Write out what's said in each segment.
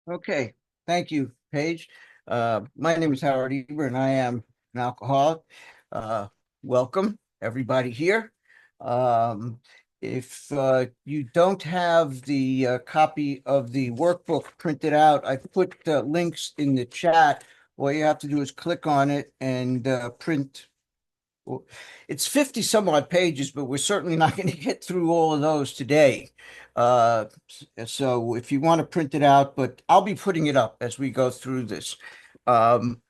Okay, thank you, Paige. My name is Howard Eber, and I am an alcoholic. Uh, Welcome, everybody here. Um, if you don't have the copy of the workbook printed out, I put links in the chat. All you have to do is click on it and print. Well, it's 50 some odd pages, but we're certainly not going to get through all of those today. Uh, so if you want to print it out, but I'll be putting it up as we go through this. Um,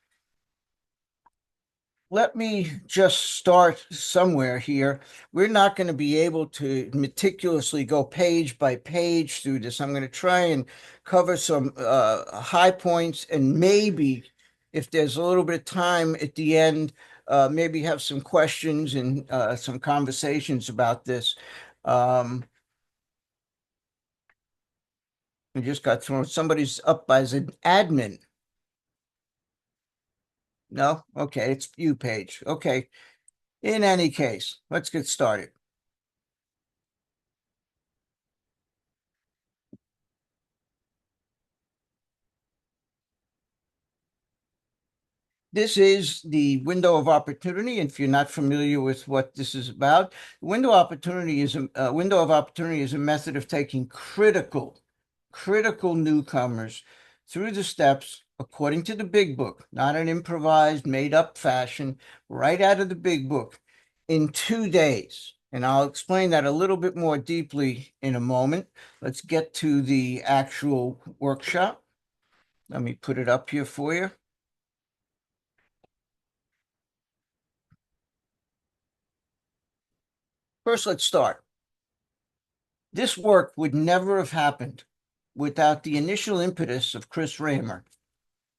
Let me just start somewhere here. We're not going to be able to meticulously go page by page through this. I'm going to try and cover some high points, and maybe if there's a little bit of time at the end, maybe have some questions and some conversations about this. Um, I just got thrown. Somebody's up as an admin. No? Okay, it's you, Paige. Okay. In any case, let's get started. This is the window of opportunity. If you're not familiar with what this is about, window opportunity is a window of opportunity is a method of taking critical newcomers through the steps according to the big book, not an improvised, made up fashion, right out of the big book in 2 days. And I'll explain that a little bit more deeply in a moment. Let's get to the actual workshop. Let me put it up here for you. First, let's start. This work would never have happened without the initial impetus of Chris Raymer.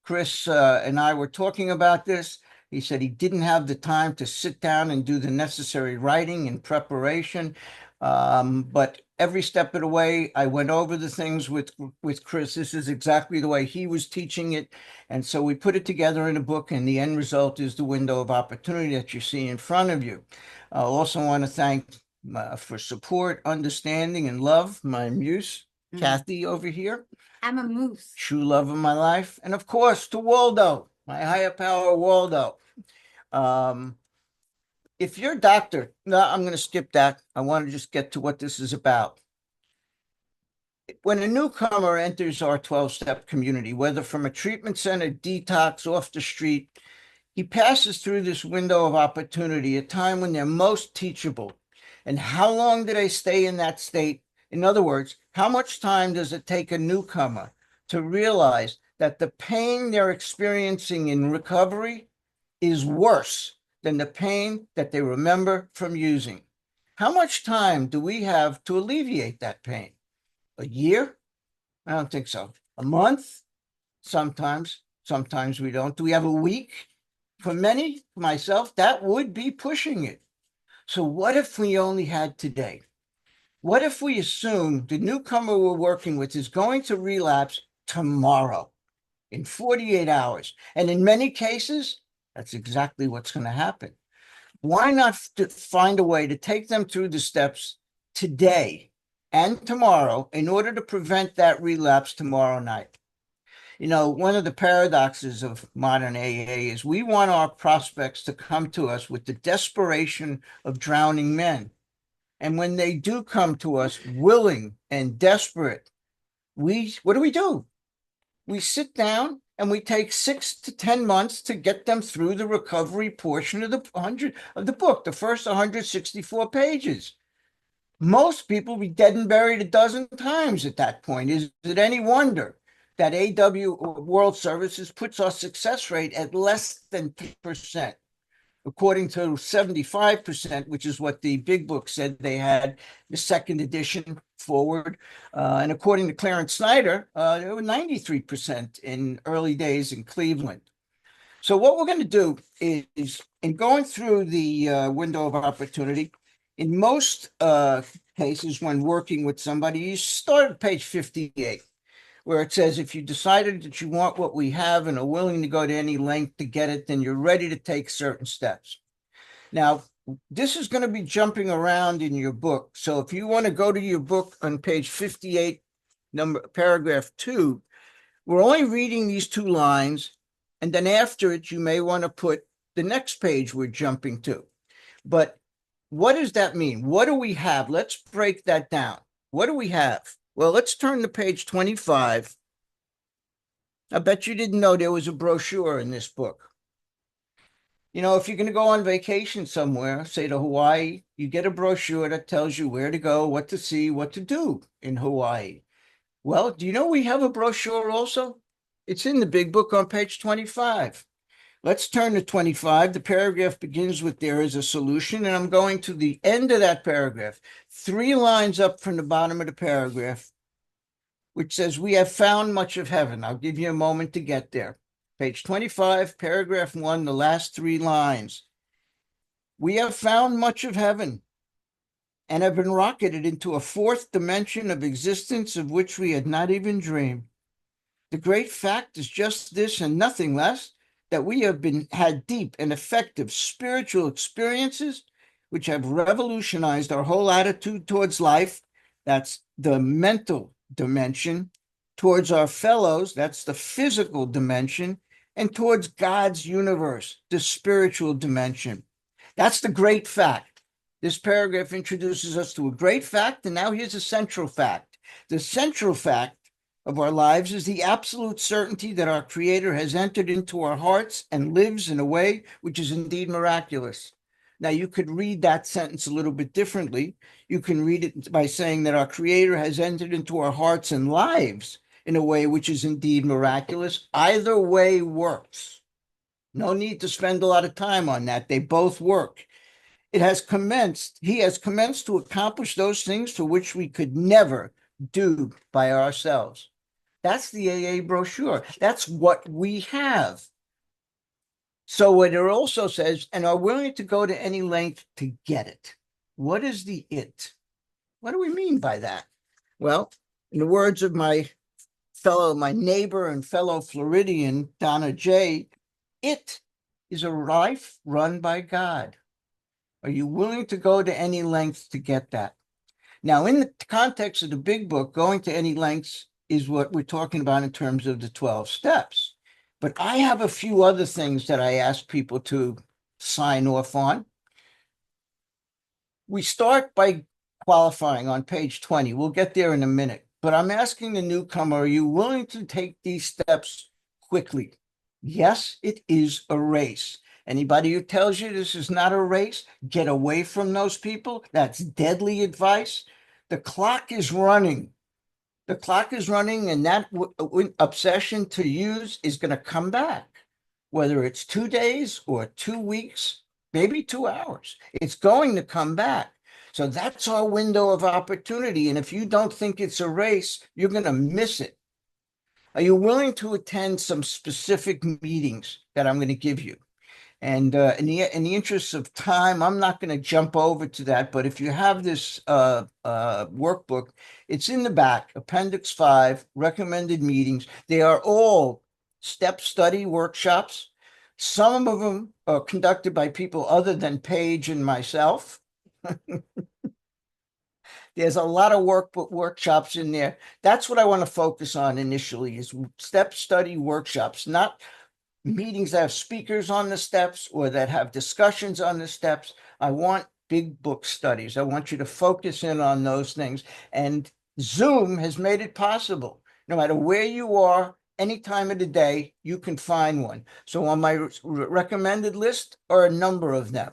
Chris and I were talking about this. He said he didn't have the time to sit down and do the necessary writing and preparation. But every step of the way, I went over the things with Chris. This is exactly the way he was teaching it. And so we put it together in a book, and the end result is the window of opportunity that you see in front of you. I also want to thank for support, understanding, and love my muse, Kathy, over here. I'm a moose. True love of my life. And of course, to Waldo, my higher power, Waldo. Um, if you're a doctor, no, I'm going to skip that. I want to just get to what this is about. When a newcomer enters our 12-step community, whether from a treatment center, detox, off the street, he passes through this window of opportunity, a time when they're most teachable. And how long do they stay in that state? In other words, how much time does it take a newcomer to realize that the pain they're experiencing in recovery is worse than the pain that they remember from using? How much time do we have to alleviate that pain? A year? I don't think so. A month? Sometimes we don't. Do we have a week? For many, myself, that would be pushing it. So what if we only had today? What if we assume the newcomer we're working with is going to relapse tomorrow in 48 hours? And in many cases, that's exactly what's going to happen. Why not find a way to take them through the steps today and tomorrow in order to prevent that relapse tomorrow night? You know, one of the paradoxes of modern AA is we want our prospects to come to us with the desperation of drowning men. And when they do come to us willing and desperate, what do? We sit down and we take 6 to 10 months to get them through the recovery portion of the book, the first 164 pages. Most people be dead and buried a dozen times at that point. Is it any wonder that AW World Services puts our success rate at less than 3%, according to 75%, which is what the big book said they had, the second edition forward. And according to Clarence Snyder, they were 93% in early days in Cleveland. So what we're going to do is in going through the window of opportunity, in most cases when working with somebody, you start at page 58, where it says, if you decided that you want what we have and are willing to go to any length to get it, then you're ready to take certain steps. Now, this is going to be jumping around in your book. So if you want to go to your book on page 58, paragraph 2, We're only reading these 2 lines, and then after it, you may want to put the next page we're jumping to. But what does that mean? What do we have? Let's break that down. What do we have? Well, let's turn to page 25. I bet you didn't know there was a brochure in this book. You know, if you're going to go on vacation somewhere, say to Hawaii, you get a brochure that tells you where to go, what to see, what to do in Hawaii. Well, do you know we have a brochure also? It's in the big book on page 25. Let's turn to 25. The paragraph begins with "there is a solution," and I'm going to the end of that paragraph, 3 lines up from the bottom of the paragraph, which says, "We have found much of heaven." I'll give you a moment to get there. Page 25, paragraph 1, the last 3 lines. "We have found much of heaven and have been rocketed into a 4th dimension of existence of which we had not even dreamed. The great fact is just this and nothing less, that we have had deep and effective spiritual experiences which have revolutionized our whole attitude towards life. That's the mental dimension. Towards our fellows, that's the physical dimension. And towards God's universe, the spiritual dimension. That's the great fact. This paragraph introduces us to a great fact, and now here's a central fact. The central fact of our lives is the absolute certainty that our Creator has entered into our hearts and lives in a way which is indeed miraculous. Now, you could read that sentence a little bit differently. You can read it by saying that our Creator has entered into our hearts and lives in a way which is indeed miraculous. Either way works. No need to spend a lot of time on that. They both work. He has commenced to accomplish those things for which we could never do by ourselves. That's the AA brochure. That's what we have. So what it also says, and are willing to go to any length to get it. What is the it? What do we mean by that? Well, in the words of my neighbor and fellow Floridian, Donna J., it is a life run by God. Are you willing to go to any lengths to get that? Now, in the context of the big book, going to any lengths is what we're talking about in terms of the 12 steps. But I have a few other things that I ask people to sign off on. We start by qualifying on page 20. We'll get there in a minute. But I'm asking the newcomer, are you willing to take these steps quickly? Yes, it is a race. Anybody who tells you this is not a race, get away from those people. That's deadly advice. The clock is running. The clock is running, and that obsession to use is going to come back, whether it's 2 days or 2 weeks, maybe 2 hours. It's going to come back. So that's our window of opportunity. And if you don't think it's a race, you're going to miss it. Are you willing to attend some specific meetings that I'm going to give you? And in the interest of time, I'm not going to jump over to that. But if you have this workbook, it's in the back, Appendix 5, recommended meetings. They are all step study workshops. Some of them are conducted by people other than Paige and myself. There's a lot of workshops in there. That's what I want to focus on initially, is step study workshops, not meetings that have speakers on the steps or that have discussions on the steps. I want big book studies. I want you to focus in on those things. And Zoom has made it possible. No matter where you are, any time of the day, you can find one. So on my recommended list are a number of them.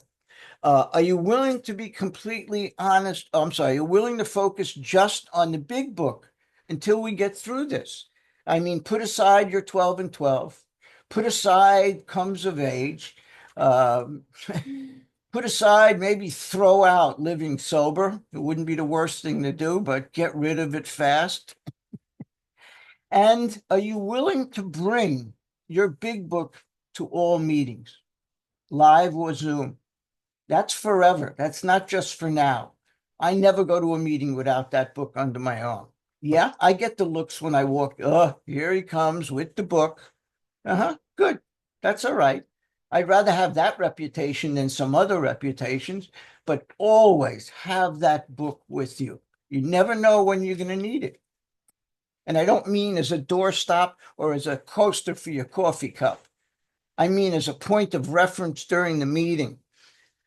Are you willing to be completely honest? I'm sorry, you're willing to focus just on the big book until we get through this? I mean, put aside your 12 and 12. Put aside comes of age. Put aside, maybe throw out living sober. It wouldn't be the worst thing to do, but get rid of it fast. And are you willing to bring your big book to all meetings, live or Zoom? That's forever. That's not just for now. I never go to a meeting without that book under my arm. Yeah, I get the looks when I walk. Oh, here he comes with the book. Good. That's all right. I'd rather have that reputation than some other reputations, but always have that book with you. You never know when you're going to need it. And I don't mean as a doorstop or as a coaster for your coffee cup. I mean as a point of reference during the meeting.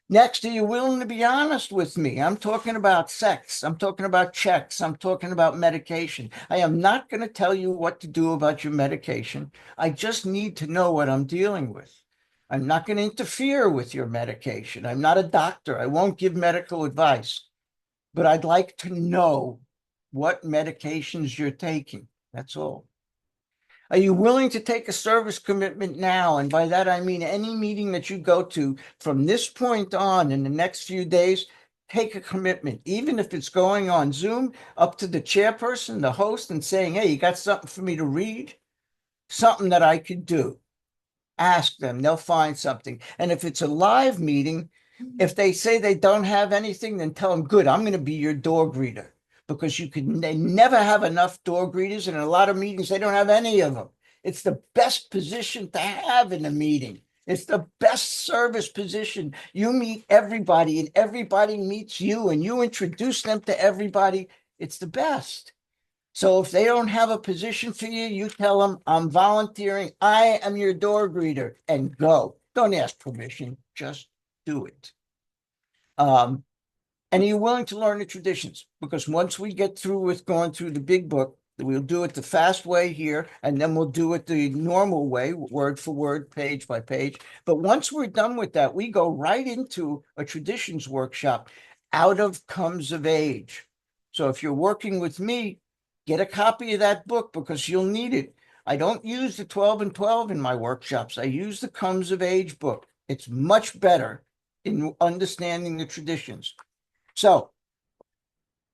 Next, are you willing to be honest with me? I'm talking about sex. I'm talking about checks. I'm talking about medication. I am not going to tell you what to do about your medication. I just need to know what I'm dealing with. I'm not going to interfere with your medication. I'm not a doctor. I won't give medical advice, but I'd like to know what medications you're taking. That's all. Are you willing to take a service commitment now? And by that, I mean any meeting that you go to from this point on in the next few days, take a commitment, even if it's going on Zoom, up to the chairperson, the host, and saying, hey, you got something for me to read? Something that I could do. Ask them, they'll find something. And if it's a live meeting, if they say they don't have anything, then tell them, good, I'm going to be your door greeter, because they never have enough door greeters. And in a lot of meetings, they don't have any of them. It's the best position to have in a meeting. It's the best service position. You meet everybody and everybody meets you and you introduce them to everybody. It's the best. So if they don't have a position for you, you tell them, I'm volunteering. I am your door greeter, and go. Don't ask permission. Just do it. And are you willing to learn the traditions? Because once we get through with going through the big book, we'll do it the fast way here, and then we'll do it the normal way, word for word, page by page. But once we're done with that, we go right into a traditions workshop. Out of comes of age. So if you're working with me, get a copy of that book because you'll need it. I don't use the 12 and 12 in my workshops. I use the comes of age book. It's much better in understanding the traditions. So,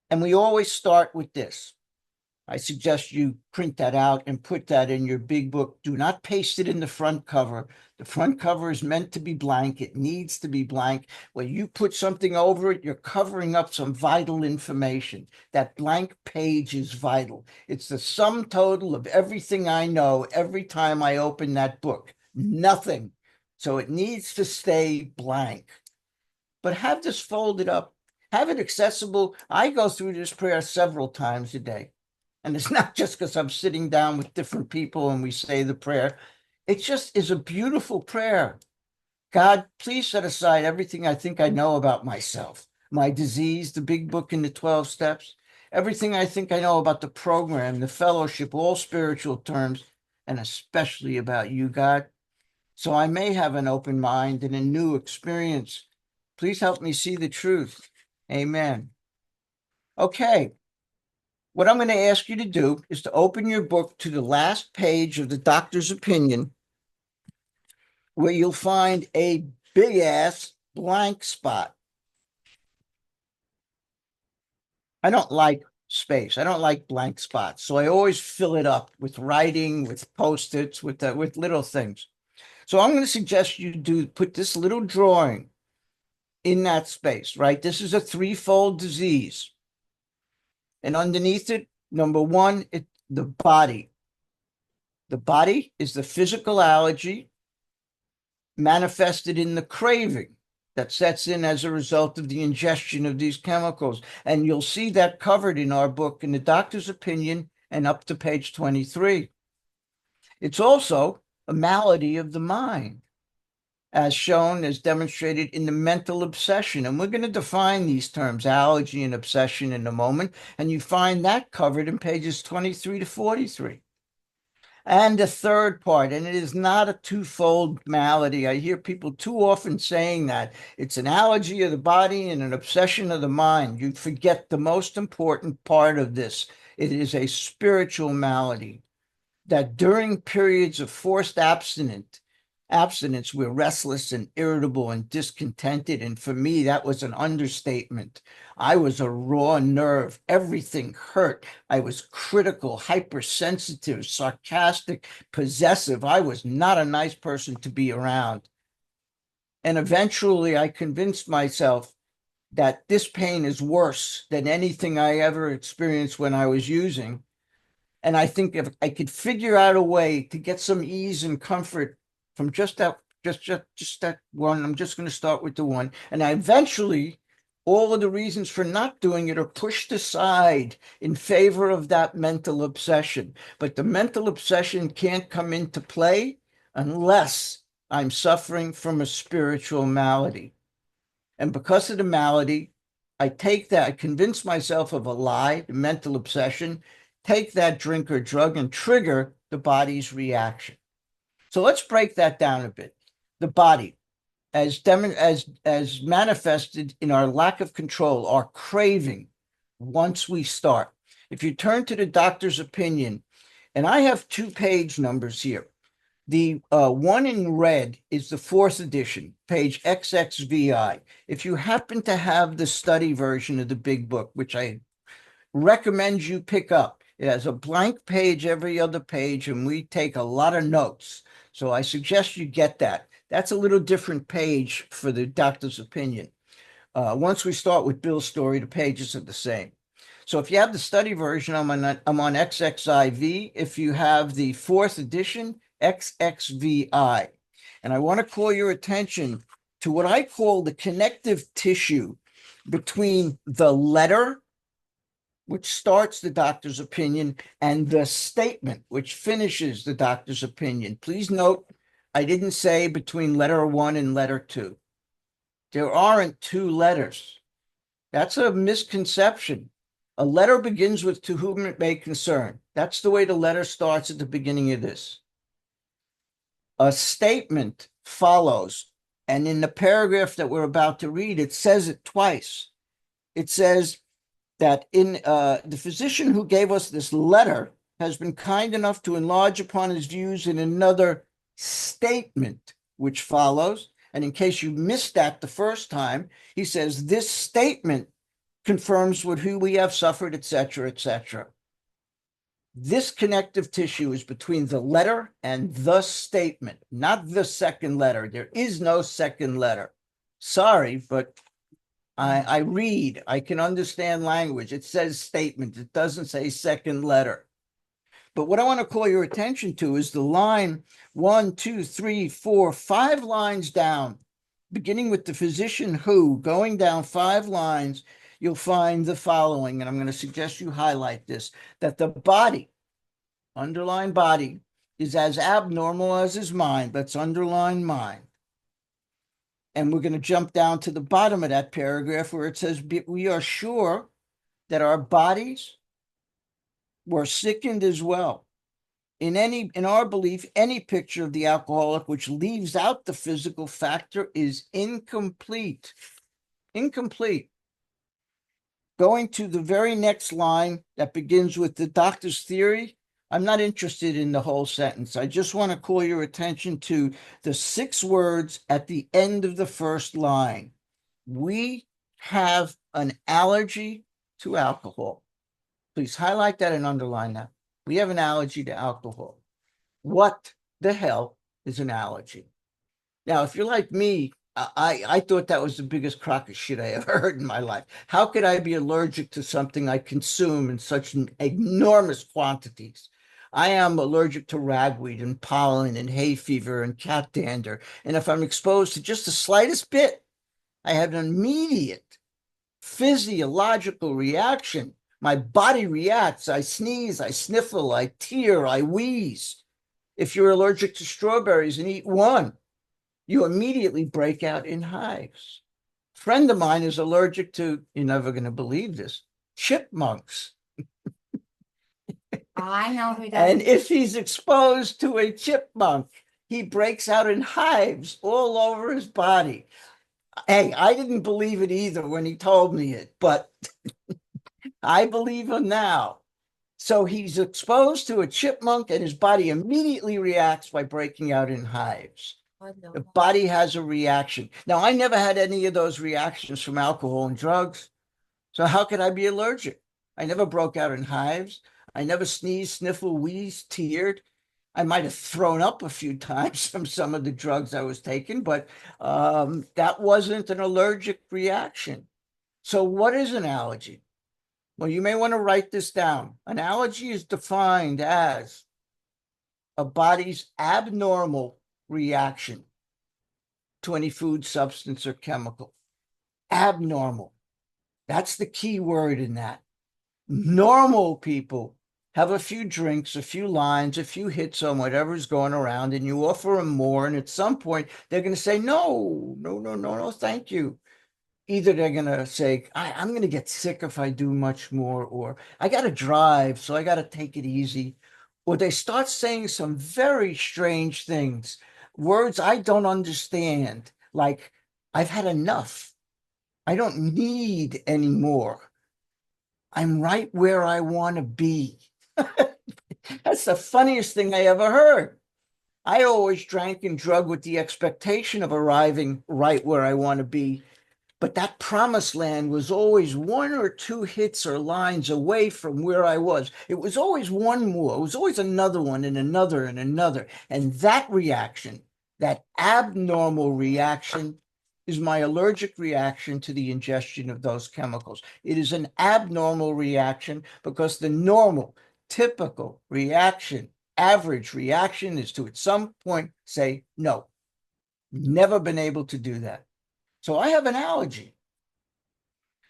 and we always start with this. I suggest you print that out and put that in your big book. Do not paste it in the front cover. The front cover is meant to be blank. It needs to be blank. When you put something over it, you're covering up some vital information. That blank page is vital. It's the sum total of everything I know every time I open that book. Nothing. So it needs to stay blank. But have this folded up. Have it accessible. I go through this prayer several times a day. And it's not just because I'm sitting down with different people and we say the prayer. It just is a beautiful prayer. God, please set aside everything I think I know about myself, my disease, the big book in the 12 steps, everything I think I know about the program, the fellowship, all spiritual terms, and especially about you, God. So I may have an open mind and a new experience. Please help me see the truth. Amen. Okay. What I'm going to ask you to do is to open your book to the last page of the doctor's opinion, where you'll find a big ass blank spot. I don't like space. I don't like blank spots. So I always fill it up with writing, with Post-its, with little things. So I'm going to suggest you put this little drawing in that space, right? This is a threefold disease. And underneath it, number one, the body. The body is the physical allergy manifested in the craving that sets in as a result of the ingestion of these chemicals. And you'll see that covered in our book in the doctor's opinion and up to page 23. It's also a malady of the mind, as shown, as demonstrated in the mental obsession. And we're going to define these terms, allergy and obsession, in a moment. And you find that covered in pages 23 to 43. And the third part, and it is not a twofold malady. I hear people too often saying that. It's an allergy of the body and an obsession of the mind. You forget the most important part of this. It is a spiritual malady that during periods of forced abstinence, we're restless and irritable and discontented. And for me, that was an understatement. I was a raw nerve. Everything hurt. I was critical, hypersensitive, sarcastic, possessive. I was not a nice person to be around. And eventually I convinced myself that this pain is worse than anything I ever experienced when I was using. And I think if I could figure out a way to get some ease and comfort from just that one, I'm just going to start with the one. And I eventually all of the reasons for not doing it are pushed aside in favor of that mental obsession. But the mental obsession can't come into play unless I'm suffering from a spiritual malady. And because of the malady, I take that, I convince myself of a lie, the mental obsession, take that drink or drug and trigger the body's reaction. So let's break that down a bit. The body, as manifested in our lack of control, our craving once we start. If you turn to the doctor's opinion, and I have 2 page numbers here. The one in red is the 4th edition, page XXVI. If you happen to have the study version of the big book, which I recommend you pick up, it has a blank page every other page, and we take a lot of notes. So I suggest you get that. That's a little different page for the doctor's opinion. Once we start with Bill's story, the pages are the same. So if you have the study version, I'm on XXIV. If you have the 4th edition, XXVI. And I want to call your attention to what I call the connective tissue between the letter, which starts the doctor's opinion, and the statement, which finishes the doctor's opinion. Please note, I didn't say between letter 1 and letter 2. There aren't 2 letters. That's a misconception. A letter begins with "to whom it may concern." That's the way the letter starts at the beginning of this. A statement follows, and in the paragraph that we're about to read, it says it twice. It says that the physician who gave us this letter has been kind enough to enlarge upon his views in another statement, which follows. And in case you missed that the first time, he says this statement confirms with who we have suffered, etc., etc. This connective tissue is between the letter and the statement, not the second letter. There is no second letter. Sorry, but I read, I can understand language. It says statement. It doesn't say second letter. But what I want to call your attention to is the line 1, 2, 3, 4, 5 lines down, beginning with the physician who, going down 5 lines, you'll find the following, and I'm going to suggest you highlight this, that the body, underline body, is as abnormal as his mind. Let's underline mind. And we're going to jump down to the bottom of that paragraph where it says, we are sure that our bodies were sickened as well. In our belief, any picture of the alcoholic which leaves out the physical factor is incomplete. Incomplete. Going to the very next line that begins with the doctor's theory, I'm not interested in the whole sentence. I just want to call your attention to the 6 words at the end of the first line. We have an allergy to alcohol. Please highlight that and underline that. We have an allergy to alcohol. What the hell is an allergy? Now, if you're like me, I thought that was the biggest crock of shit I ever heard in my life. How could I be allergic to something I consume in such enormous quantities? I am allergic to ragweed and pollen and hay fever and cat dander. And if I'm exposed to just the slightest bit, I have an immediate physiological reaction. My body reacts. I sneeze, I sniffle, I tear, I wheeze. If you're allergic to strawberries and eat one, you immediately break out in hives. A friend of mine is allergic to, you're never going to believe this, chipmunks. I know who does. And if he's exposed to a chipmunk, he breaks out in hives all over his body. Hey, I didn't believe it either when he told me it, but I believe him now. So he's exposed to a chipmunk and his body immediately reacts by breaking out in hives. The body has a reaction. Now, I never had any of those reactions from alcohol and drugs. So how could I be allergic? I never broke out in hives. I never sneezed, sniffled, wheezed, teared. I might have thrown up a few times from some of the drugs I was taking, but that wasn't an allergic reaction. So what is an allergy? Well, you may want to write this down. An allergy is defined as a body's abnormal reaction to any food, substance, or chemical. Abnormal. That's the key word in that. Normal people have a few drinks, a few lines, a few hits on whatever's going around, and you offer them more. And at some point, they're going to say, no, no, no, no, no, thank you. Either they're going to say, I'm going to get sick if I do much more, or I got to drive, so I got to take it easy. Or they start saying some very strange things, words I don't understand, like, I've had enough. I don't need any more. I'm right where I want to be. That's the funniest thing I ever heard. I always drank and drug with the expectation of arriving right where I want to be. But that promised land was always one or two hits or lines away from where I was. It was always one more. It was always another one and another and another. And that reaction, that abnormal reaction, is my allergic reaction to the ingestion of those chemicals. It is an abnormal reaction because the normal, typical reaction, average reaction is to at some point say no. Never been able to do that. So I have an allergy.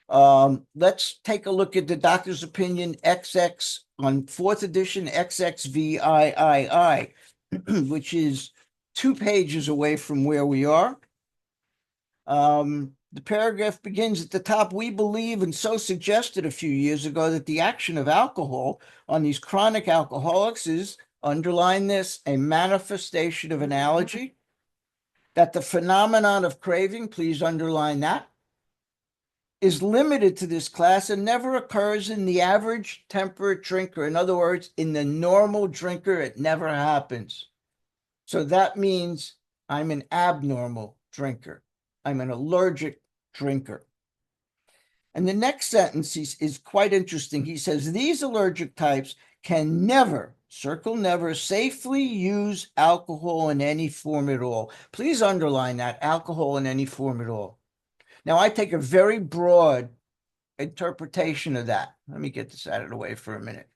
Let's take a look at the doctor's opinion XX on fourth edition XXVIII, which is 2 pages away from where we are. The paragraph begins at the top. We believe, and so suggested a few years ago, that the action of alcohol on these chronic alcoholics is, underline this, a manifestation of an allergy, that the phenomenon of craving, please underline that, is limited to this class and never occurs in the average temperate drinker. In other words, in the normal drinker, it never happens. So that means I'm an abnormal drinker. I'm an allergic drinker. And the next sentence is quite interesting. He says, these allergic types can never, circle never, safely use alcohol in any form at all. Please underline that, alcohol in any form at all. Now, I take a very broad interpretation of that. Let me get this out of the way for a minute.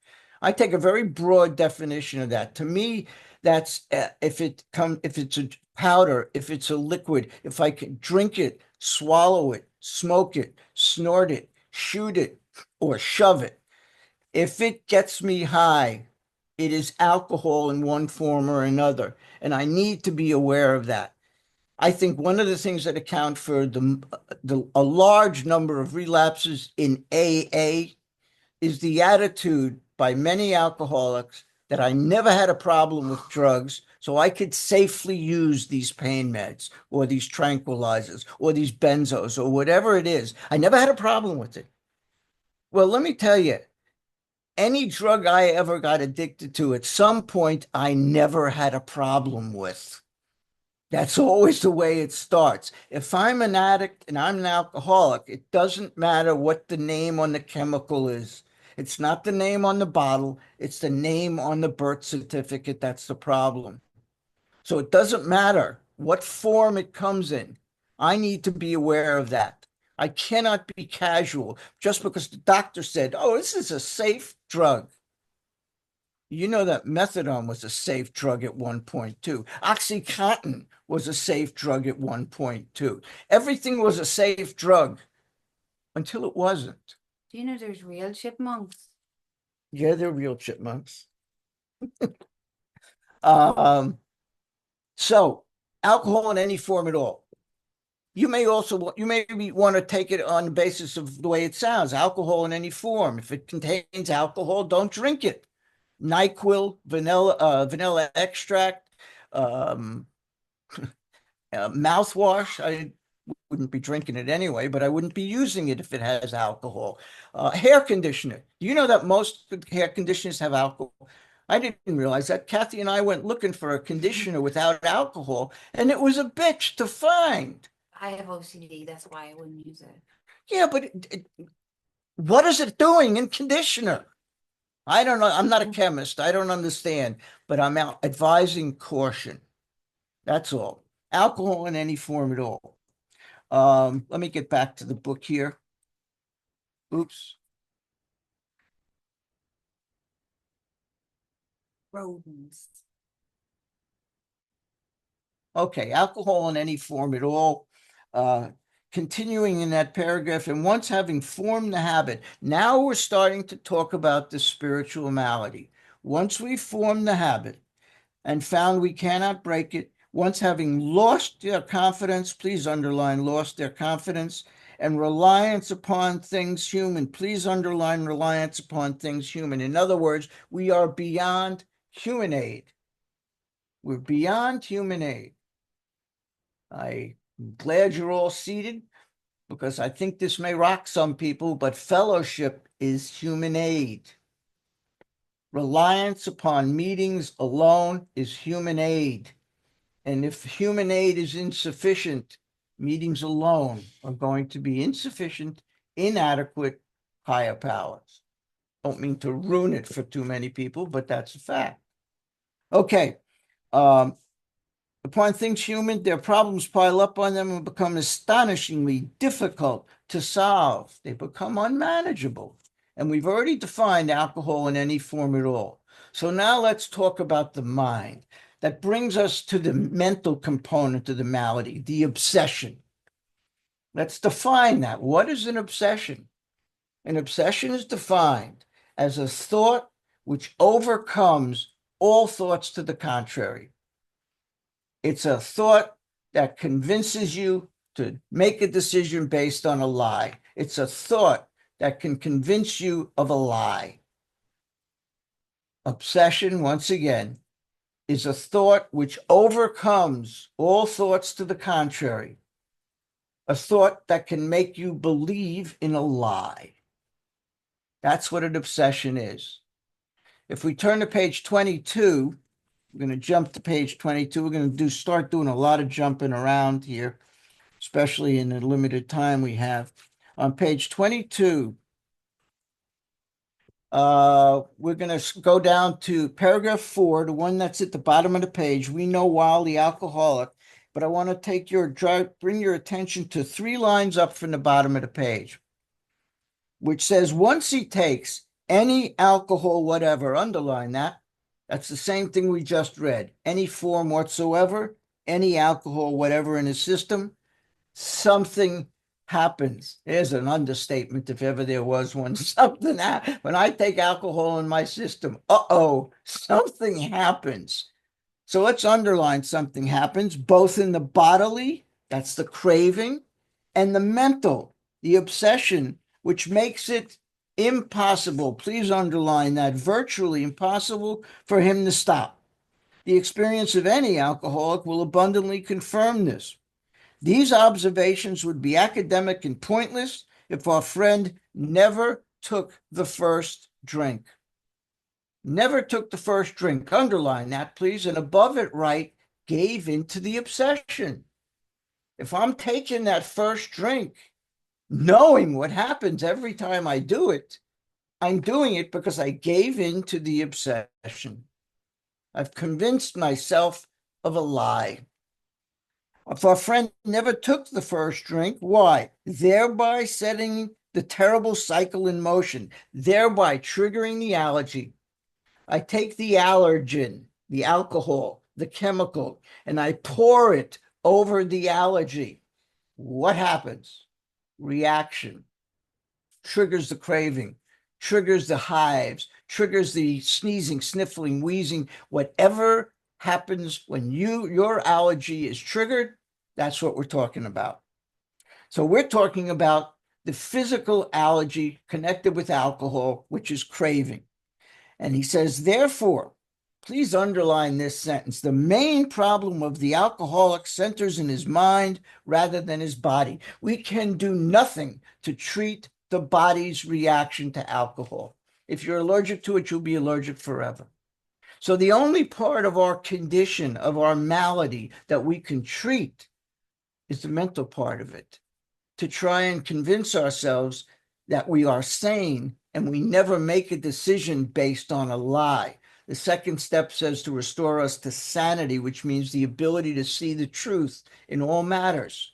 I take a very broad definition of that. To me, that's if it's a powder, if it's a liquid, if I can drink it, swallow it, smoke it, snort it, shoot it, or shove it. If it gets me high, it is alcohol in one form or another, and I need to be aware of that. I think one of the things that account for a large number of relapses in AA is the attitude by many alcoholics that I never had a problem with drugs, so I could safely use these pain meds or these tranquilizers or these benzos or whatever it is. I never had a problem with it. Well, let me tell you, any drug I ever got addicted to, at some point, I never had a problem with. That's always the way it starts. If I'm an addict and I'm an alcoholic, it doesn't matter what the name on the chemical is. It's not the name on the bottle, it's the name on the birth certificate that's the problem. So it doesn't matter what form it comes in. I need to be aware of that. I cannot be casual just because the doctor said, oh, this is a safe drug. You know that methadone was a safe drug at one point too. OxyContin was a safe drug at one point too. Everything was a safe drug until it wasn't. Do you know there's real chipmunks? Yeah, they're real chipmunks. Um, so alcohol in any form at all. You may want to take it on the basis of the way it sounds. Alcohol in any form. If it contains alcohol, don't drink it. NyQuil, vanilla extract, mouthwash. I wouldn't be drinking it anyway, but I wouldn't be using it if it has alcohol. Hair conditioner. Do you know that most hair conditioners have alcohol? I didn't realize that. Kathy and I went looking for a conditioner without alcohol, and it was a bitch to find. I have OCD, that's why I wouldn't use it. Yeah, but what is it doing in conditioner? I don't know. I'm not a chemist. I don't understand, but I'm out advising caution. That's all. Alcohol in any form at all. Let me get back to the book here. Oops. Rodents. Okay, alcohol in any form at all. continuing in that paragraph, and once having formed the habit, now we're starting to talk about the spiritual malady. Once we form the habit and found we cannot break it, once having lost their confidence, please underline lost their confidence, and reliance upon things human, please underline reliance upon things human. In other words, we are beyond human aid. We're beyond human aid. I'm glad you're all seated because I think this may rock some people, but fellowship is human aid. Reliance upon meetings alone is human aid. And if human aid is insufficient, meetings alone are going to be insufficient, inadequate, higher powers. Don't mean to ruin it for too many people, but that's a fact. Okay. Upon things human, their problems pile up on them and become astonishingly difficult to solve. They become unmanageable. And we've already defined alcohol in any form at all. So now let's talk about the mind. That brings us to the mental component of the malady, the obsession. Let's define that. What is an obsession? An obsession is defined as a thought which overcomes all thoughts to the contrary. It's a thought that convinces you to make a decision based on a lie. It's a thought that can convince you of a lie. Obsession, once again, is a thought which overcomes all thoughts to the contrary. A thought that can make you believe in a lie. That's what an obsession is. If we turn to page 22, we're going to jump to page 22. We're going to start doing a lot of jumping around here, especially in the limited time we have. On page 22, we're going to go down to paragraph 4, the one that's at the bottom of the page. We know Weil, the alcoholic, but I want to bring your attention to 3 lines up from the bottom of the page, which says, once he takes any alcohol, whatever, underline that. That's the same thing we just read. Any form whatsoever, any alcohol, whatever in his system, something happens. There's an understatement if ever there was one. Something when I take alcohol in my system, something happens. So let's underline something happens, both in the bodily, that's the craving, and the mental, the obsession, which makes it impossible. Please underline that, virtually impossible for him to stop. The experience of any alcoholic will abundantly confirm this. These observations would be academic and pointless if our friend never took the first drink. Never took the first drink. Underline that, please. And above it, write, gave into the obsession. If I'm taking that first drink, knowing what happens every time I do it, I'm doing it because I gave into the obsession. I've convinced myself of a lie. If our friend never took the first drink, why? Thereby setting the terrible cycle in motion, thereby triggering the allergy. I take the allergen, the alcohol, the chemical, and I pour it over the allergy. What happens? Reaction. Triggers the craving, triggers the hives, triggers the sneezing, sniffling, wheezing. Whatever happens when your allergy is triggered, that's what we're talking about. So we're talking about the physical allergy connected with alcohol, which is craving. And he says, therefore, please underline this sentence. The main problem of the alcoholic centers in his mind rather than his body. We can do nothing to treat the body's reaction to alcohol. If you're allergic to it, you'll be allergic forever. So the only part of our condition, of our malady that we can treat is the mental part of it, to try and convince ourselves that we are sane and we never make a decision based on a lie. The second step says to restore us to sanity, which means the ability to see the truth in all matters.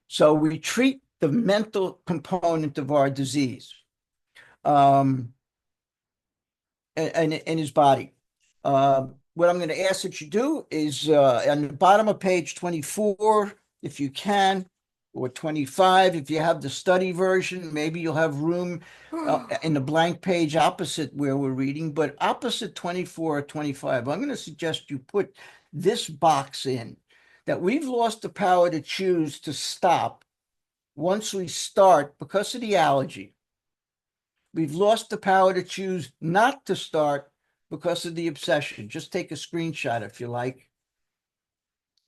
So we treat the mental component of our disease and in his body. What I'm going to ask that you do is on the bottom of page 24, if you can, or 25. If you have the study version, maybe you'll have room in the blank page opposite where we're reading, but opposite 24 or 25, I'm going to suggest you put this box in, that we've lost the power to choose to stop once we start because of the allergy. We've lost the power to choose not to start because of the obsession. Just take a screenshot if you like.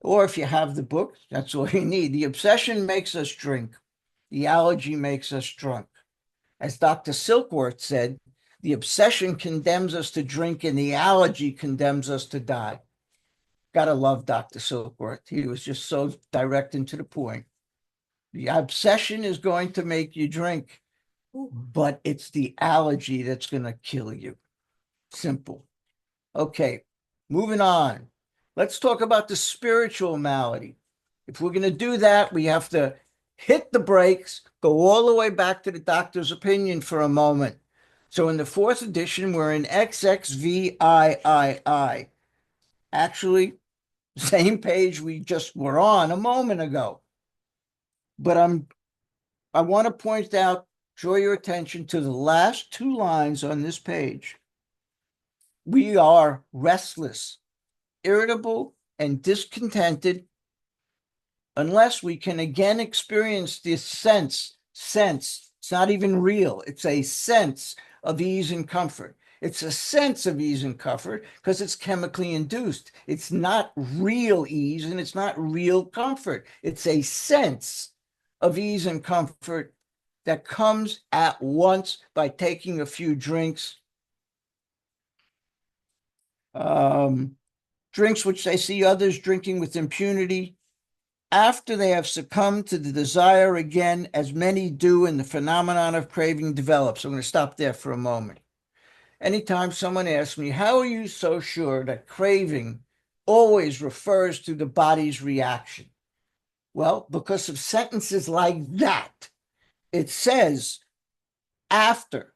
Or if you have the book, that's all you need. The obsession makes us drink. The allergy makes us drunk. As Dr. Silkworth said, the obsession condemns us to drink and the allergy condemns us to die. Gotta love Dr. Silkworth. He was just so direct and to the point. The obsession is going to make you drink, but it's the allergy that's going to kill you. Simple. Okay, moving on. Let's talk about the spiritual malady. If we're going to do that, we have to hit the brakes, go all the way back to the doctor's opinion for a moment. So in the fourth edition, we're in XXVIII. Actually, same page we just were on a moment ago. But I want to point out, draw your attention to the last two lines on this page. We are restless, irritable, and discontented unless we can again experience this sense, it's not even real. It's a sense of ease and comfort. It's a sense of ease and comfort because it's chemically induced. It's not real ease and it's not real comfort. It's a sense of ease and comfort that comes at once by taking a few drinks. Drinks which they see others drinking with impunity after they have succumbed to the desire again, as many do, and the phenomenon of craving develops. I'm going to stop there for a moment. Anytime someone asks me, how are you so sure that craving always refers to the body's reaction? Well, because of sentences like that. It says, after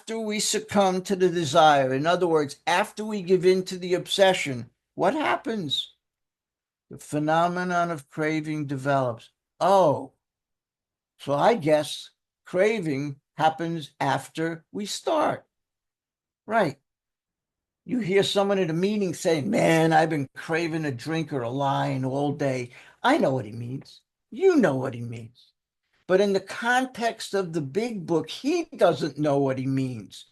we succumb to the desire, in other words, after we give in to the obsession, what happens? The phenomenon of craving develops. Oh, so I guess craving happens after we start. Right. You hear someone at a meeting saying, man, I've been craving a drink or a line all day. I know what he means. You know what he means. But in the context of the big book, he doesn't know what he means.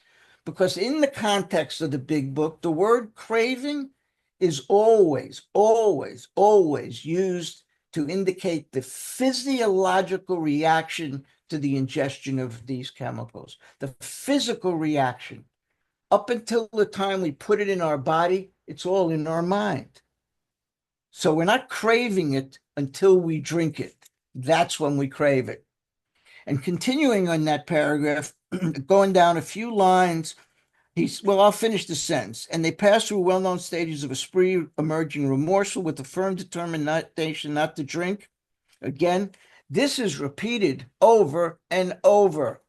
Because in the context of the big book, the word craving is always, always, always used to indicate the physiological reaction to the ingestion of these chemicals, the physical reaction. Up until the time we put it in our body, it's all in our mind. So we're not craving it until we drink it. That's when we crave it. And continuing on that paragraph, going down a few lines, I'll finish the sentence. And they pass through well-known stages of a spree, emerging remorseful with a firm determination not to drink. Again, this is repeated over and over.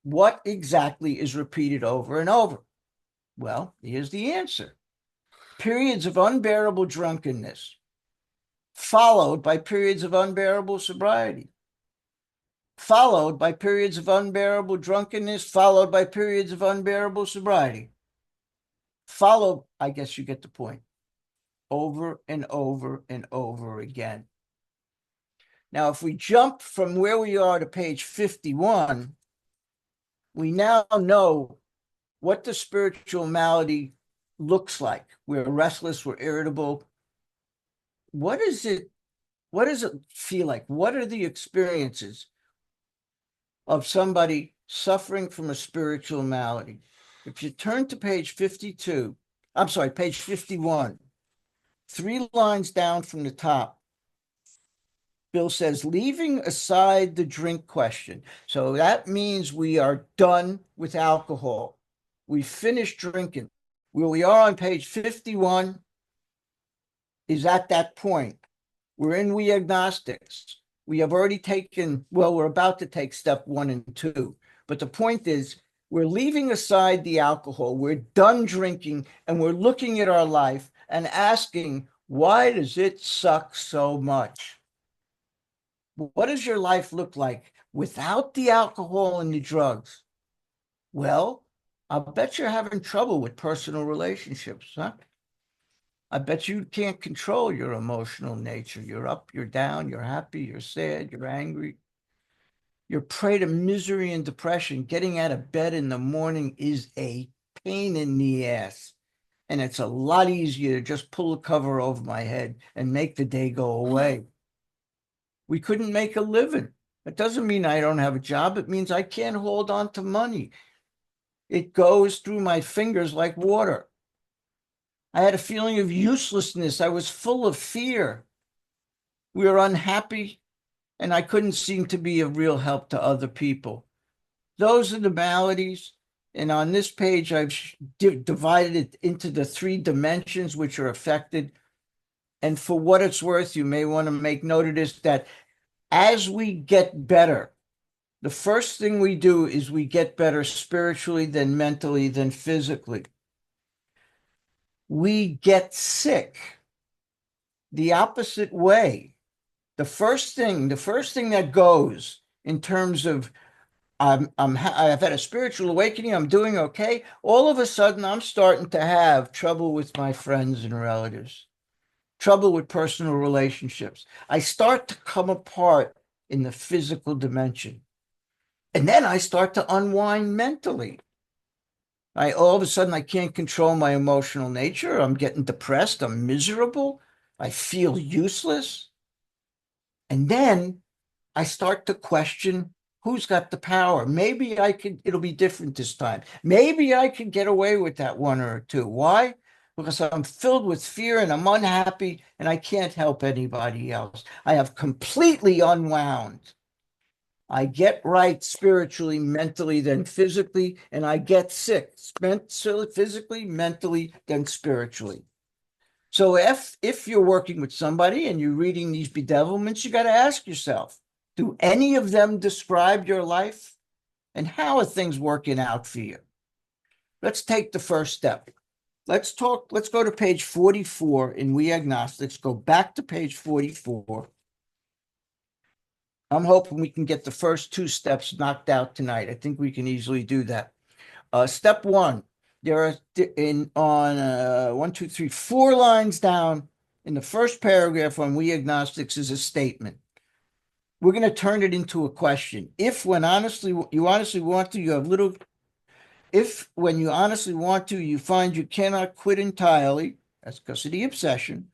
What exactly is repeated over and over? Well, here's the answer. Periods of unbearable drunkenness, followed by periods of unbearable sobriety, followed by periods of unbearable drunkenness, followed by periods of unbearable sobriety. I guess you get the point. Over and over and over again. Now, if we jump from where we are to page 51, we now know what the spiritual malady looks like. We're restless, we're irritable. What does it feel like? What are the experiences of somebody suffering from a spiritual malady? If you turn to page 51, 3 lines down from the top, Bill says, leaving aside the drink question. So that means we are done with alcohol. We finished drinking. Where we are on page 51 is at that point. We're in We Agnostics. We have already taken, we're about to take step 1 and 2. But the point is, we're leaving aside the alcohol. We're done drinking, and we're looking at our life and asking, why does it suck so much? What does your life look like without the alcohol and the drugs? Well, I'll bet you're having trouble with personal relationships, huh? I bet you can't control your emotional nature. You're up, you're down, you're happy, you're sad, you're angry. You're prey to misery and depression. Getting out of bed in the morning is a pain in the ass. And it's a lot easier to just pull a cover over my head and make the day go away. We couldn't make a living. It doesn't mean I don't have a job. It means I can't hold on to money. It goes through my fingers like water. I had a feeling of uselessness. I was full of fear. We were unhappy, and I couldn't seem to be of real help to other people. Those are the maladies. And on this page, I've divided it into the 3 dimensions which are affected. And for what it's worth, you may want to make note of this, that as we get better, the first thing we do is we get better spiritually, then mentally, then physically. We get sick the opposite way. The first thing that goes in terms of I've had a spiritual awakening, I'm doing okay. All of a sudden, I'm starting to have trouble with my friends and relatives, trouble with personal relationships. I start to come apart in the physical dimension. And then I start to unwind mentally. All of a sudden, I can't control my emotional nature. I'm getting depressed. I'm miserable. I feel useless. And then I start to question who's got the power. Maybe it'll be different this time. Maybe I can get away with that 1 or 2. Why? Because I'm filled with fear and I'm unhappy and I can't help anybody else. I have completely unwound. I get right spiritually, mentally, then physically, and I get sick physically, mentally, then spiritually. So if you're working with somebody and you're reading these bedevilments, you got to ask yourself, do any of them describe your life? And how are things working out for you? Let's take the first step. Let's go to page 44 in We Agnostics. Go back to page 44. I'm hoping we can get the first 2 steps knocked out tonight. I think we can easily do that. Step 1, there are on 1, 2, 3, 4 lines down in the first paragraph on We Agnostics is a statement. We're going to turn it into a question. If when you honestly want to, you have little. If when you honestly want to, you find you cannot quit entirely, that's because of the obsession,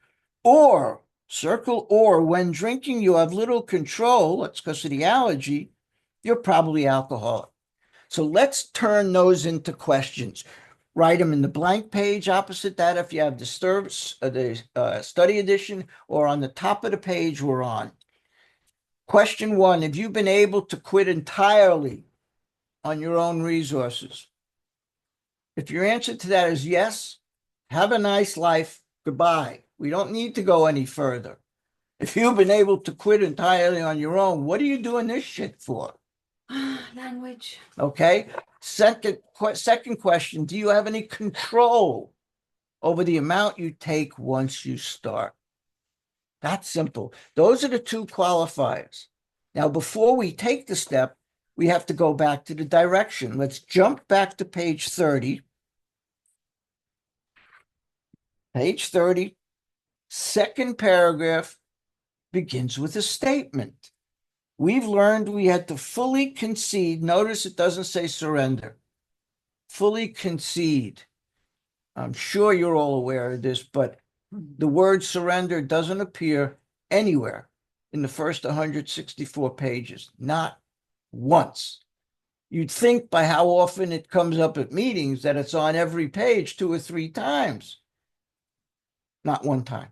or circle or when drinking you have little control, that's because of the allergy, you're probably alcoholic. So let's turn those into questions. Write them in the blank page opposite that if you have the study edition, or on the top of the page we're on. Question 1, have you been able to quit entirely on your own resources? If your answer to that is yes, have a nice life. Goodbye. We don't need to go any further. If you've been able to quit entirely on your own, what are you doing this shit for? Language. Okay. Second question, do you have any control over the amount you take once you start? That's simple. Those are the 2 qualifiers. Now, before we take the step, we have to go back to the direction. Let's jump back to page 30. Page 30, second paragraph begins with a statement. We've learned we had to fully concede. Notice it doesn't say surrender. Fully concede. I'm sure you're all aware of this, but the word surrender doesn't appear anywhere in the first 164 pages, not once. You'd think by how often it comes up at meetings that it's on every page 2 or 3 times. Not one time.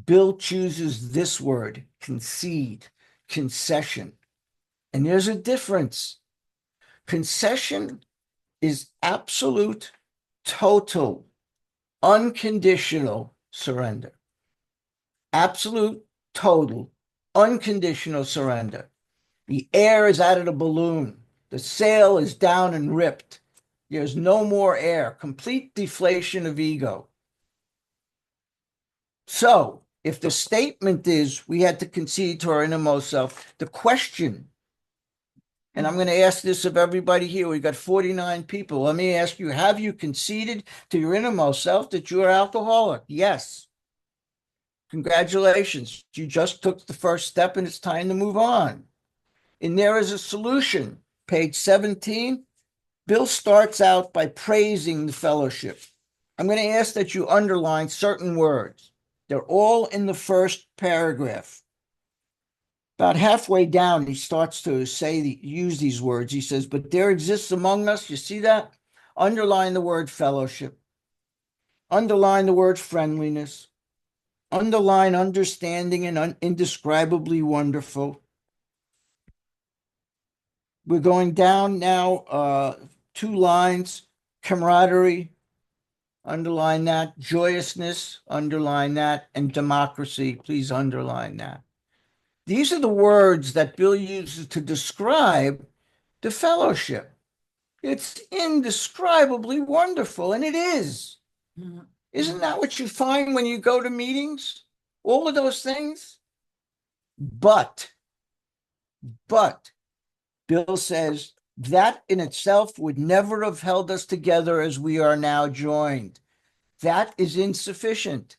Bill chooses this word, concede, concession. And there's a difference. Concession is absolute, total, unconditional surrender. Absolute, total, unconditional surrender. The air is out of the balloon. The sail is down and ripped. There's no more air. Complete deflation of ego. So If the statement is we had to concede to our innermost self, the question, and I'm going to ask this of everybody here, we got 49 people. Let me ask you, have you conceded to your innermost self that you're alcoholic? Yes. Congratulations. You just took the first step and it's time to move on. And there is a solution. Page 17, Bill starts out by praising the fellowship. I'm going to ask that you underline certain words. They're all in the first paragraph. About halfway down, he starts to use these words. He says, but there exists among us, you see that? Underline the word fellowship. Underline the word friendliness. Underline understanding and indescribably wonderful. We're going down now, 2 lines, camaraderie, underline that, joyousness, underline that, and democracy, please underline that. These are the words that Bill uses to describe the fellowship. It's indescribably wonderful, and it is. Isn't that what you find when you go to meetings? All of those things? But Bill says that in itself would never have held us together as we are now joined. That is insufficient.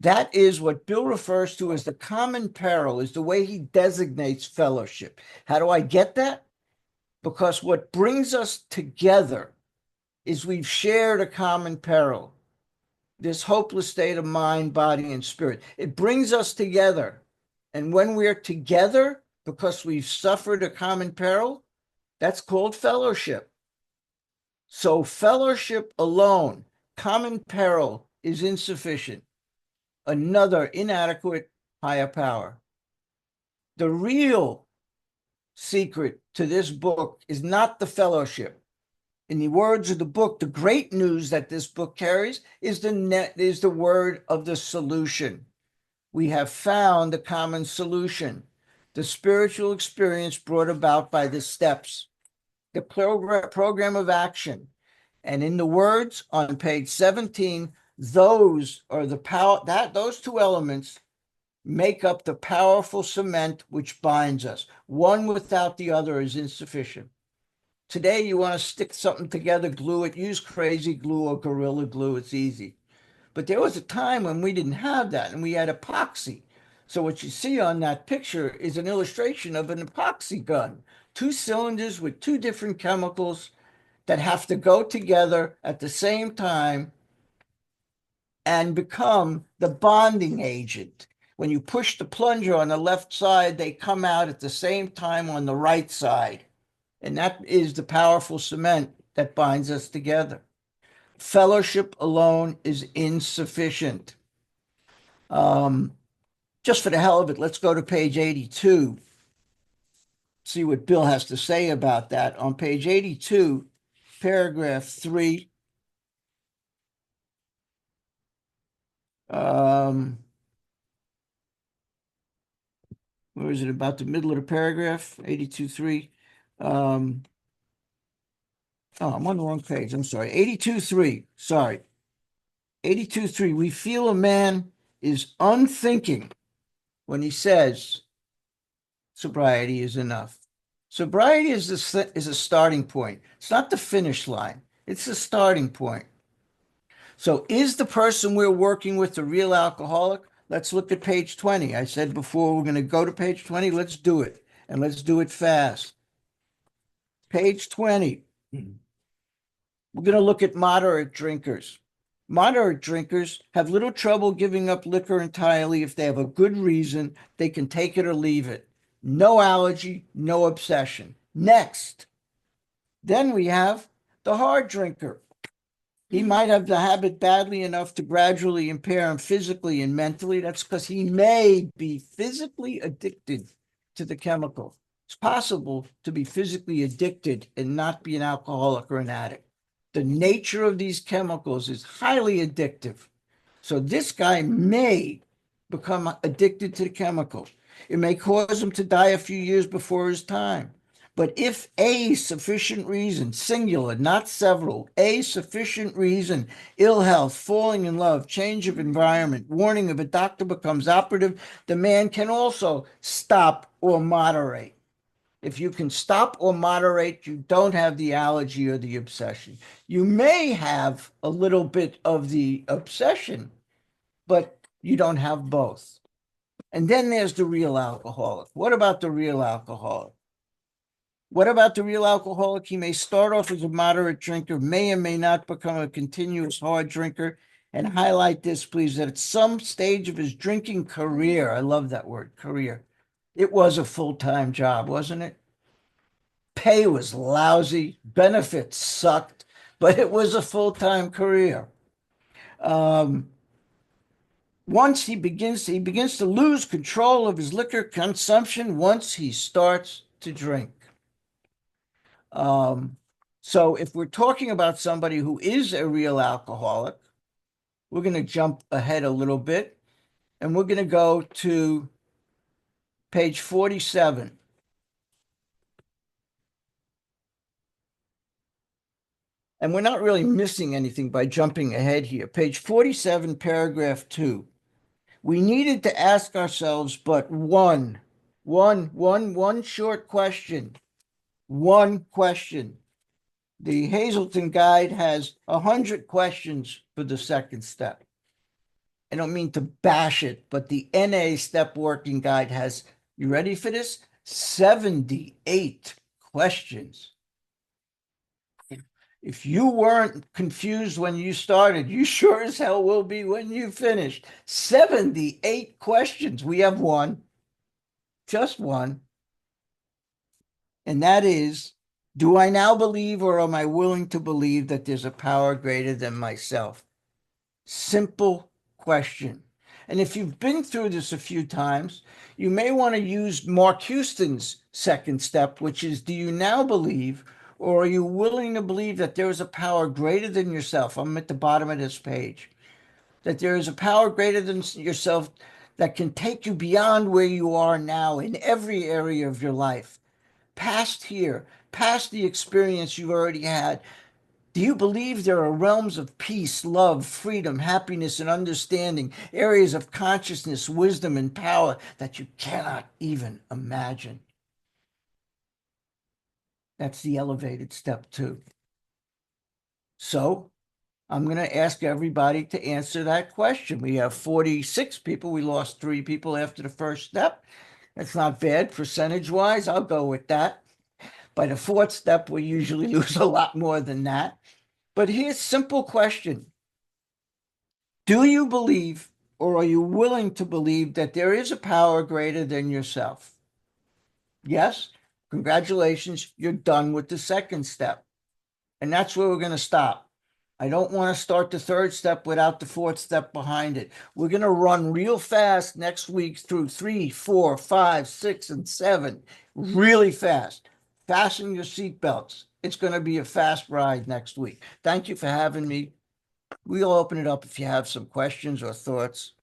That is what Bill refers to as the common peril, is the way he designates fellowship. How do I get that? Because what brings us together is we've shared a common peril, this hopeless state of mind, body, and spirit. It brings us together. And when we're together, because we've suffered a common peril, that's called fellowship. So fellowship alone, common peril, is insufficient. Another inadequate higher power. The real secret to this book is not the fellowship. In the words of the book, the great news that this book carries is the word of the solution. We have found a common solution, the spiritual experience brought about by the steps, the program of action. And in the words on page 17, those are the power that those 2 elements make up the powerful cement which binds us. One without the other is insufficient. Today, you want to stick something together, glue it, use crazy glue or gorilla glue. It's easy. But there was a time when we didn't have that and we had epoxy. So what you see on that picture is an illustration of an epoxy gun. 2 cylinders with 2 different chemicals that have to go together at the same time and become the bonding agent. When you push the plunger on the left side, they come out at the same time on the right side. And that is the powerful cement that binds us together. Fellowship alone is insufficient. Just for the hell of it, let's go to page 82. See what Bill has to say about that. On page 82, paragraph 3. Where is it? About the middle of the paragraph, 82.3. Oh, I'm on the wrong page. I'm sorry. 82.3. Sorry. 82.3. We feel a man is unthinking when he says sobriety is enough. Sobriety is a starting point. It's not the finish line. It's the starting point. So is the person we're working with a real alcoholic? Let's look at page 20. I said before we're going to go to page 20. Let's do it. And let's do it fast. Page 20. We're going to look at moderate drinkers. Moderate drinkers have little trouble giving up liquor entirely. If they have a good reason, they can take it or leave it. No allergy, no obsession. Next. Then we have the hard drinker. He might have the habit badly enough to gradually impair him physically and mentally. That's because he may be physically addicted to the chemical. It's possible to be physically addicted and not be an alcoholic or an addict. The nature of these chemicals is highly addictive. So this guy may become addicted to the chemical. It may cause him to die a few years before his time. But if a sufficient reason, singular, not several, a sufficient reason, ill health, falling in love, change of environment, warning of a doctor becomes operative, the man can also stop or moderate. If you can stop or moderate, you don't have the allergy or the obsession. You may have a little bit of the obsession, but you don't have both. And then there's the real alcoholic. What about the real alcoholic? What about the real alcoholic? He may start off as a moderate drinker, may or may not become a continuous hard drinker. And highlight this, please, that at some stage of his drinking career, I love that word, career, it was a full-time job, wasn't it? Pay was lousy, benefits sucked, but it was a full-time career. Once he begins to lose control of his liquor consumption once he starts to drink. So if we're talking about somebody who is a real alcoholic, we're going to jump ahead a little bit and we're going to go to page 47. And we're not really missing anything by jumping ahead here. Page 47, paragraph 2. We needed to ask ourselves but one short question. One question. The Hazleton Guide has 100 questions for the second step. I don't mean to bash it, but the NA Step Working Guide has, you ready for this? 78 questions. If you weren't confused when you started, you sure as hell will be when you finish. 78 questions. We have one, just one. And that is, do I now believe or am I willing to believe that there's a power greater than myself? Simple question. And if you've been through this a few times, you may want to use Mark Houston's second step, which is, do you now believe or are you willing to believe that there is a power greater than yourself? I'm at the bottom of this page. That there is a power greater than yourself that can take you beyond where you are now in every area of your life. Past here, past the experience you've already had. Do you believe there are realms of peace, love, freedom, happiness, and understanding, areas of consciousness, wisdom, and power that you cannot even imagine? That's the elevated step 2. So I'm going to ask everybody to answer that question. We have 46 people. We lost 3 people after the first step. That's not bad percentage-wise. I'll go with that. By the 4th step, we usually lose a lot more than that. But here's a simple question. Do you believe or are you willing to believe that there is a power greater than yourself? Yes? Congratulations, you're done with the second step. And that's where we're going to stop. I don't want to start the 3rd step without the 4th step behind it. We're going to run real fast next week through 3, 4, 5, 6, and 7. Really fast. Fasten your seatbelts. It's going to be a fast ride next week. Thank you for having me. We'll open it up if you have some questions or thoughts.